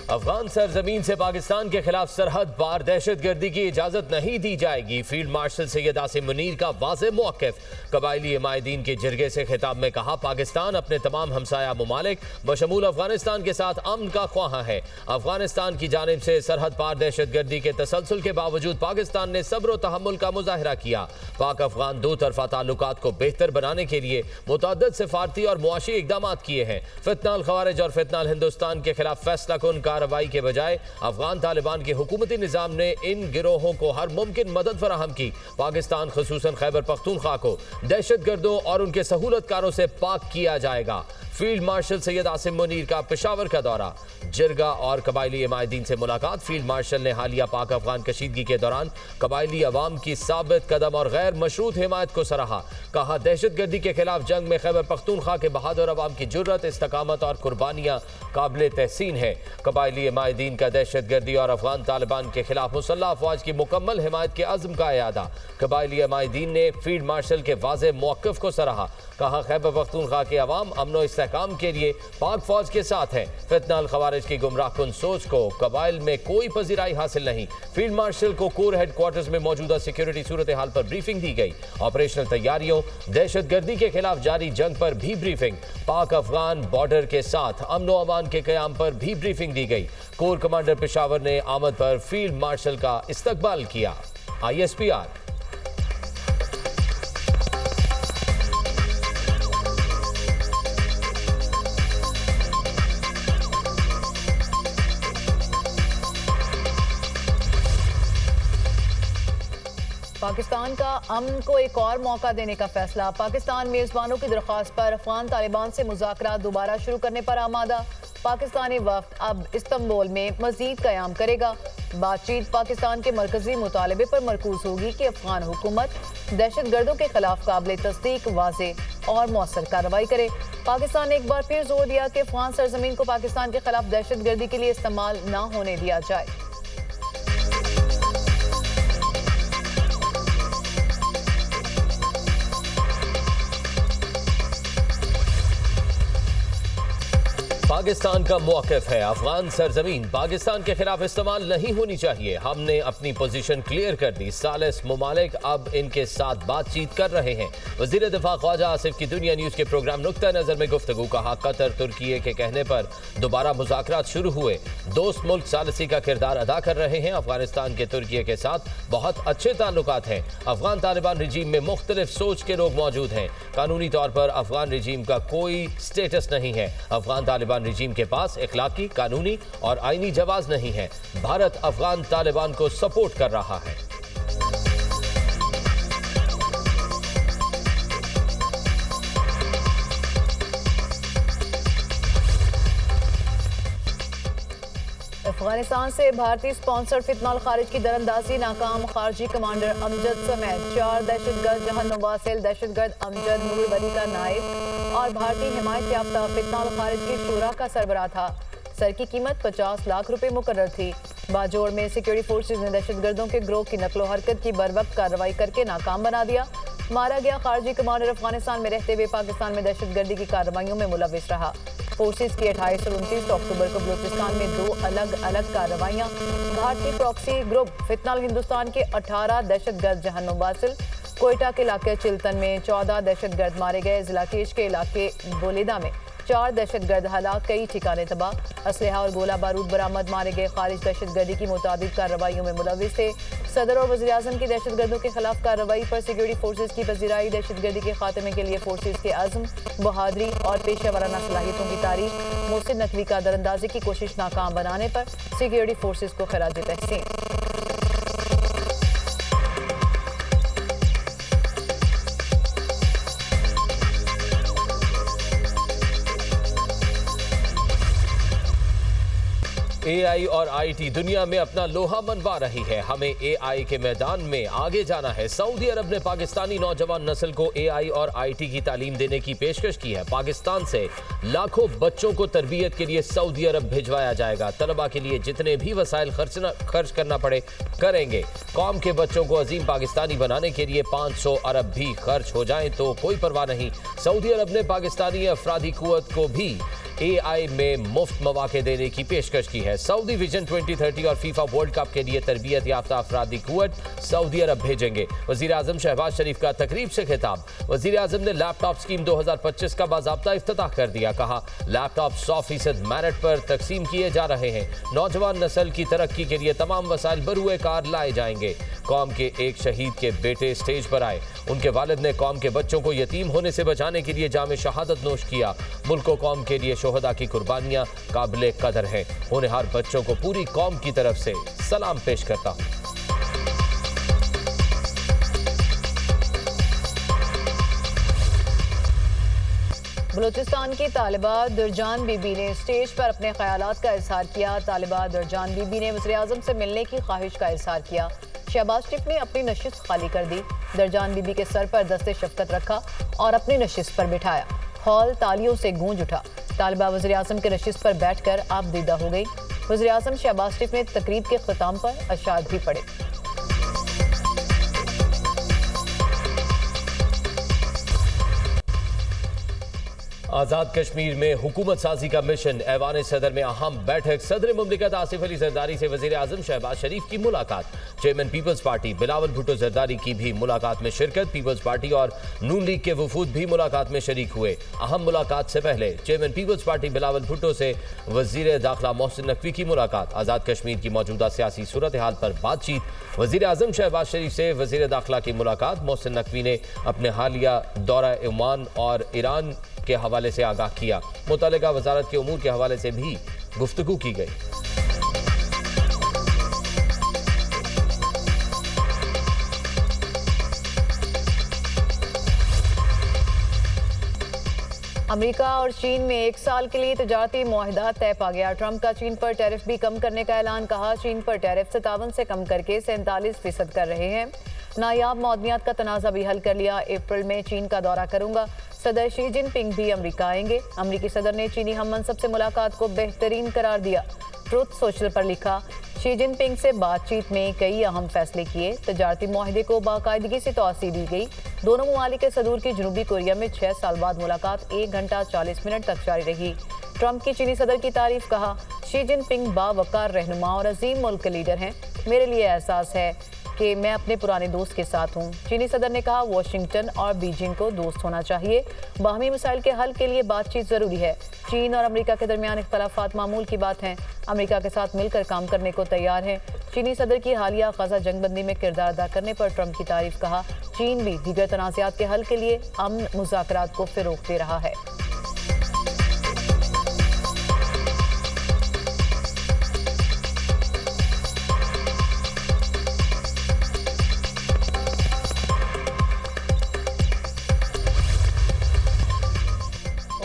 अफगान सरजमीन से पाकिस्तान के खिलाफ सरहद पार दहशतगर्दी की इजाजत नहीं दी जाएगी। फील्ड मार्शल सैयद आसिम मुनीर का वाज़ेह मौक़िफ़। कबायली हिमायतीन के जिरगे से खिताब में कहा, पाकिस्तान अपने तमाम हमसाया ममालिक बशमूल अफगानिस्तान के साथ अमन का ख्वाह है। अफगानिस्तान की जानिब से सरहद पार दहशतगर्दी के तसलसल के बावजूद पाकिस्तान ने सब्र व तहम्मुल का मुजाहिरा किया। पाक अफगान दो तरफा ताल्लुकात को बेहतर बनाने के लिए मुतअद्दिद सिफारती और मुआशी इक़दाम किए हैं। फितनाल खवारिज और फितनाल हिंदुस्तान के खिलाफ फैसला कुन कार्रवाई के बजाय अफगान तालिबान के हुकूमती निज़ाम ने इन गिरोहों को हर मुमकिन मदद फराहम की। पाकिस्तान खुसूसन खैबर पख्तूनख्वा को दहशतगर्दों और उनके सहूलतकारों से पाक किया जाएगा। फील्ड मार्शल सैयद आसिम मुनीर का पेशावर का दौरा, जिरगा और कबायली हिमायतीन से मुलाकात। फील्ड मार्शल ने हालिया पाक अफगान कशीदगी के दौरान कबायली अवाम की साबित कदम और गैर मशरूत हिमायत को सराहा। कहा, दहशतगर्दी के खिलाफ जंग में खैबर पख्तूनख्वा के बहादुर अवाम की जुर्रत, इस्तकामत और कुर्बानियाँ काबिल तहसीन है। कबायली हिमायतीन का दहशतगर्दी और अफगान तालिबान के खिलाफ मुसल्लह अफवाज की मुकम्मल हिमायत के अज़्म का इयादा। कबायली हिमायतीन ने फील्ड मार्शल के वाज़ेह मौक़िफ़ को सराहा। कहा, खैबर पख्तूनख्वा के अवाम अमन व इस्तेहकाम के लिए पाक फौज के साथ है। फितनाल खवारिज की गुमराह कुन सोच को कबाइल में कोई पजीराई हासिल नहीं। फील्ड मार्शल को कोर हेडक्वार्टर्स में मौजूदा सिक्योरिटी सूरत हाल पर ब्रीफिंग दी गई। ऑपरेशनल तैयारियों, दहशतगर्दी के खिलाफ जारी जंग पर भी ब्रीफिंग। पाक अफगान बॉर्डर के साथ अमन व अमान के क़याम पर भी ब्रीफिंग दी गई। कोर कमांडर पेशावर ने आमद पर फील्ड मार्शल का इस्तकबाल किया। ISPR। पाकिस्तान का अमन को एक और मौका देने का फैसला। पाकिस्तान मेजबानों की दरख्वास्त पर अफगान तालिबान से मुज़ाकरात दोबारा शुरू करने पर आमादा। पाकिस्तानी वफ्द अब इस्तांबुल में मजीद क़याम करेगा। बातचीत पाकिस्तान के मरकजी मुतालबे पर मरकूज होगी कि अफगान हुकूमत दहशतगर्दों के खिलाफ काबिल तस्दीक, वाज़ेह और मौसर कार्रवाई करे। पाकिस्तान ने एक बार फिर जोर दिया कि अफगान सरजमीन को पाकिस्तान के खिलाफ दहशतगर्दी के लिए इस्तेमाल न होने दिया जाए। पाकिस्तान का मौक़िफ़ है, अफगान सरजमीन पाकिस्तान के खिलाफ इस्तेमाल नहीं होनी चाहिए। हमने अपनी पोजीशन क्लियर कर दी। सालिस ममालिक अब इनके साथ बातचीत कर रहे हैं। वज़ीर दिफा ख्वाजा आसिफ की दुनिया न्यूज़ के प्रोग्राम नुक्ता नज़र में गुफ्तगू। कहा, कतर तुर्की के कहने पर दोबारा मुज़ाकरात शुरू हुए। दोस्त मुल्क सालिसी का किरदार अदा कर रहे हैं। अफगानिस्तान के तुर्की के साथ बहुत अच्छे ताल्लुकात हैं। अफगान तालिबान रिजीम में मुख्तलिफ सोच के लोग मौजूद हैं। कानूनी तौर पर अफगान रिजीम का कोई स्टेटस नहीं है। अफगान तालिबान रिजीम के पास इखलाकी, कानूनी और आईनी जवाज नहीं है। भारत अफगान तालिबान को सपोर्ट कर रहा है। अफगानिस्तान से भारतीय स्पॉन्सर्ड फितनाल खारिज की दरअंदाजी नाकाम। खारजी कमांडर अमजद समेत 4 दहशतगर्द, जहां नवासिल दहशतगर्द अमजद नूर वली का नायब और भारतीय हिमायत याफ्ता फितनाल खारिज की शूरा का सरबराह था। सर की कीमत 50 लाख रुपए मुकर्रर थी। बाजोड़ में सिक्योरिटी फोर्सेज ने दहशतगर्दों के ग्रोह की नकलो हरकत की बरवक्त कार्रवाई करके नाकाम बना दिया। मारा गया खारजी कमांडर अफगानिस्तान में रहते हुए पाकिस्तान में दहशतगर्दी की कार्रवाइयों में मुलविस रहा। फोर्सेज की 28 और 29 अक्टूबर को बलूचिस्तान में 2 अलग अलग कार्रवाइयां। भारतीय प्रॉक्सी ग्रुप फितनाल हिंदुस्तान के 18 दहशतगर्द, जहां नवासिल कोयटा के इलाके चिल्तन में 14 दहशतगर्द मारे गए। जिला केश के इलाके बोलेदा में 4 दहशतगर्द हलाक, कई ठिकाने तबाह। असलहा और गोला बारूद बरामद। मारे गए खारिज दहशतगर्दी की मुतादिद कार्रवाइयों में मुलविस थे। सदर और वज़ीर आज़म की दहशतगर्दों के खिलाफ कार्रवाई पर सिक्योरिटी फोर्सेज की पजीराई। दहशतगर्दी के खात्मे के लिए फोर्सेज के अज़्म, बहादरी और पेशा वराना सलाहियतों की तारीफ। मोहसिन नकवी का दरअंदाजी की कोशिश नाकाम बनाने पर सिक्योरिटी फोर्सेज को खराज तहसीन। AI और IT दुनिया में अपना लोहा मनवा रही है। हमें AI के मैदान में आगे जाना है। सऊदी अरब ने पाकिस्तानी नौजवान नस्ल को AI और IT की तालीम देने की पेशकश की है। पाकिस्तान से लाखों बच्चों को तरबियत के लिए सऊदी अरब भिजवाया जाएगा। तलबा के लिए जितने भी वसाइल खर्च करना पड़े करेंगे। कौम के बच्चों को अजीम पाकिस्तानी बनाने के लिए 500 अरब भी खर्च हो जाएं तो कोई परवाह नहीं। सऊदी अरब ने पाकिस्तानी अफरादी कुव्वत को भी AI में मुफ्त मौके देने की पेशकश की है। सऊदी विजन 2030 और फीफा वर्ल्ड कप के लिए तरबियत याफ्ता अफरादी कुवैत सऊदी अरब भेजेंगे। वजीर आजम शहबाज शरीफ का तकरीब से खिताब। वजीर आजम ने लैपटॉप स्कीम 2025 का बाज़ाब्ता इफ्तिताह कर दिया। कहा, लैपटॉप 100% मेरिट पर तकसीम किए जा रहे हैं। नौजवान नस्ल की तरक्की के लिए तमाम वसाइल बरूए कार लाए जाएंगे। कौम के एक शहीद के बेटे स्टेज पर आए। उनके वालिद ने कौम के बच्चों को यतीम होने से बचाने के लिए जामे शहादत नोश किया। मुल्क और कौम के लिए शोहदा की कुर्बानियां काबिले कदर हैं। होनहार बच्चों को पूरी कौम की तरफ से सलाम पेश करता हूं। बलूचिस्तान की तालिबा दुरजान बीबी ने स्टेज पर अपने ख्यालात का इजहार किया। तालिबा दुरजान बीबी ने वज़ीर आज़म से मिलने की ख्वाहिश का इजहार किया। शहबाज शरीफ ने अपनी नशिस्त खाली कर दी। दुरजान बीबी के सर पर दस्ते शफकत रखा और अपनी नशिस्त पर बिठाया। हॉल तालियों से गूंज उठा। तालिबा वज़ीर आज़म के नशिस्त पर बैठकर आबदीदा हो गई। वज़ीर आज़म शहबाज शरीफ ने तकरीब के ख्ताम पर अशार भी पढ़े। आज़ाद कश्मीर में हुकूमत साजी का मिशन। ऐवान सदर में अहम बैठक। सदर मुमलिकत आसिफ अली जरदारी से वज़ीर आज़म शहबाज शरीफ की मुलाकात। Chairman Peoples Party Bilawal Bhutto Zardari की भी मुलाकात में शिरकत। पीपल्स पार्टी और नून लीग के वफूद भी मुलाकात में शरीक हुए। अहम मुलाकात से पहले chairman Peoples Party Bilawal Bhutto से वज़ीर दाखिला मोहसिन नकवी की मुलाकात। आज़ाद कश्मीर की मौजूदा सियासी सूरत हाल पर बातचीत। वज़ीर आज़म शहबाज शरीफ से वज़ीर दाखिला की मुलाकात। मोहसिन नकवी ने अपने हालिया दौरा ओमान और ईरान के हवाले से आगाह किया। मुतल्लिका वजारत के उमूर के हवाले से भी गुफ्तगू की गई। अमेरिका और चीन में 1 साल के लिए तजारती मुआहदा तय पा गया। ट्रंप का चीन पर टैरिफ भी कम करने का ऐलान। कहा, चीन पर टैरिफ 57 से कम करके 47% कर रहे हैं। नायाब मौदनियात का तनाज़ा भी हल कर लिया। अप्रैल में चीन का दौरा करूंगा। सदर शी जिनपिंग भी अमेरिका आएंगे। अमेरिकी सदर ने चीनी हम मनसब से मुलाकात को बेहतरीन करार दिया। ट्रुथ सोशल पर लिखा, शी जिनपिंग से बातचीत में कई अहम फैसले किए। तजारती मुआहदे को बाकायदगी से तोसी दी गई। दोनों ममालिक के सदूर की जनूबी कोरिया में 6 साल बाद मुलाकात 1 घंटा 40 मिनट तक जारी रही। ट्रंप की चीनी सदर की तारीफ। कहा, शी जिनपिंग बावकार रहनुमा और अजीम मुल्क के लीडर हैं। मेरे लिए एहसास है कि मैं अपने पुराने दोस्त के साथ हूँ। चीनी सदर ने कहा, वाशिंगटन और बीजिंग को दोस्त होना चाहिए। बाहमी मसाइल के हल के लिए बातचीत जरूरी है। चीन और अमेरिका के दरमियान इख्तलाफात मामूल की बात हैं। अमेरिका के साथ मिलकर काम करने को तैयार है। चीनी सदर की हालिया गजा जंगबंदी में किरदार अदा करने पर ट्रंप की तारीफ। कहा, चीन भी दीगर तनाज़ात के हल के लिए अमन मुज़ाकरात को फ़रोग़ दे रहा है।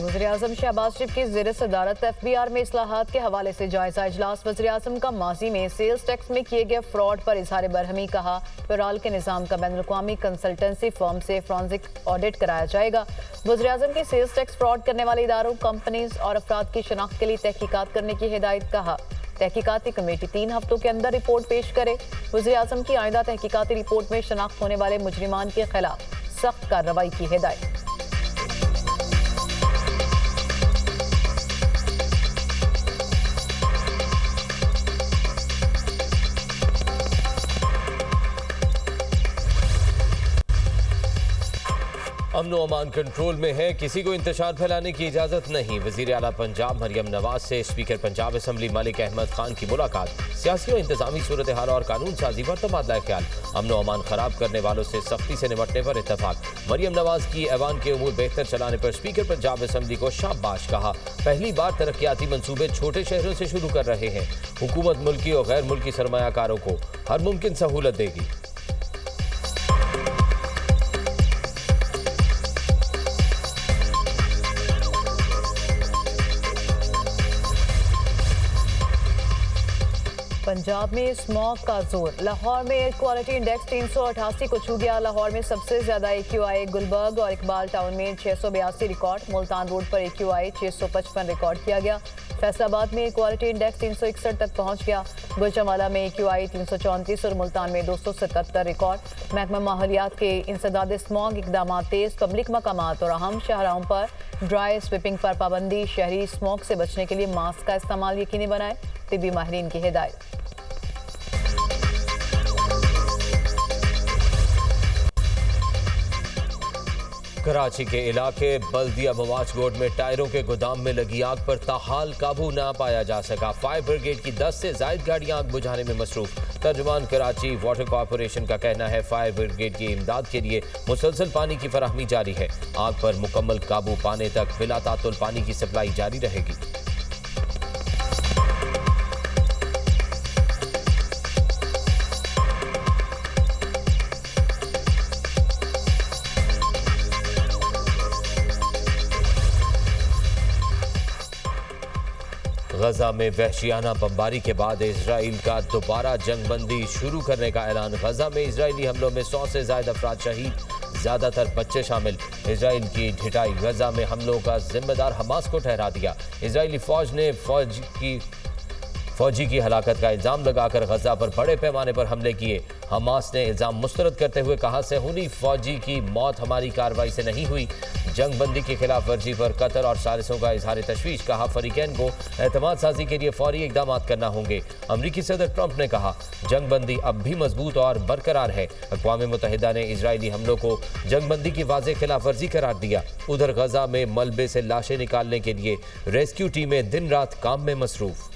वज़ीर आज़म शहबाज शरीफ की ज़ेर सदारत FBR में इस्लाहात के हवाले से जायजा इजलास। वज़ीर आज़म का माजी में सेल्स टैक्स में किए गए फ्रॉड पर इजहार बरहमी। कहा, पेराल के निज़ाम का बैनुल-अक़वामी कंसल्टेंसी फर्म से फॉरेंसिक ऑडिट कराया जाएगा। वज़ीर आज़म की सेल्स टैक्स फ्रॉड करने वाले इदारों, कंपनीज और अफराद की शनाख्त के लिए तहकीकात करने की हिदायत। कहा, तहकीकाती कमेटी 3 हफ्तों के अंदर रिपोर्ट पेश करे। वज़ीर आज़म की आइंदा तहकीकाती रिपोर्ट में शनाख्त होने वाले मुजरिमान के खिलाफ सख्त कार्रवाई की हिदायत। अमन व अमान कंट्रोल में है, किसी को इंतशार फैलाने की इजाजत नहीं। वजीर आला पंजाब मरियम नवाज से स्पीकर पंजाब असम्बली मलिक अहमद खान की मुलाकात। सियासी और इंतजामी सूरत हाल और कानून साजी पर तबादला ख्याल। अमन व अमान खराब करने वालों से सख्ती से निपटने पर इत्तफाक। मरियम नवाज की ऐवान के उमूर बेहतर चलाने पर स्पीकर पंजाब असम्बली को शाबाश। कहा, पहली बार तरक्याती मंसूबे छोटे शहरों से शुरू कर रहे हैं। हुकूमत मुल्की और गैर मुल्की सरमायाकारों को हर मुमकिन सहूलत देगी। पंजाब में स्मॉग का जोर। लाहौर में एयर क्वालिटी इंडेक्स 388 को छू गया। लाहौर में सबसे ज्यादा AQI गुलबर्ग और इकबाल टाउन में 682 रिकॉर्ड। मुल्तान रोड पर AQI 655 रिकॉर्ड किया गया। फैसलाबाद में एयर क्वालिटी इंडेक्स 361 तक पहुंच गया। गुजरांवाला में AQI 334 और मुल्तान में 277 रिकॉर्ड। महकमा माहौलियात के इंसदाद स्मॉग इकदाम तेज। पब्लिक मकामात और अहम शाहराहों पर ड्राई स्वीपिंग पर पाबंदी। शहरी स्मॉग से बचने के लिए मास्क का इस्तेमाल यकीनी बनाएं। तिब्बी माहिरीन की हिदायत। कराची के इलाके बल्दिया मवाजगोड में टायरों के गोदाम में लगी आग पर ताहाल काबू न पाया जा सका। फायर ब्रिगेड की 10 से ज्यादा गाड़ियां आग बुझाने में मसरूफ। तर्जुमान कराची वाटर कॉरपोरेशन का कहना है फायर ब्रिगेड की इमदाद के लिए मुसलसल पानी की फराहमी जारी है। आग पर मुकम्मल काबू पाने तक बिला तातुल पानी की सप्लाई जारी रहेगी। गजा में वहशियाना बमबारी के बाद इजराइल का दोबारा जंगबंदी शुरू करने का ऐलान। गजा में इजरायली हमलों में 100 से ज्यादा अफराद शहीद, ज्यादातर बच्चे शामिल। इजराइल की ढिठाई गजा में हमलों का जिम्मेदार हमास को ठहरा दिया। इजरायली फौज ने फौजी की हलाकत का इल्जाम लगाकर गजा पर बड़े पैमाने पर हमले किए। हमास ने इल्जाम मुस्तरद करते हुए कहा, सेहूनी फौजी की मौत हमारी कार्रवाई से नहीं हुई। जंगबंदी की खिलाफ वर्जी पर कतर और साजिशों का इजहार तशवीश। कहा, फरीकैन को एतमाद साजी के लिए फौरी इकदाम करना होंगे। अमरीकी सदर ट्रंप ने कहा, जंगबंदी अब भी मजबूत और बरकरार है। अक़वाम मुत्तहिदा ने इजरायली हमलों को जंगबंदी की वाज़ेह खिलाफ वर्जी करार दिया। उधर गजा में मलबे से लाशें निकालने के लिए रेस्क्यू टीमें दिन रात काम में मसरूफ।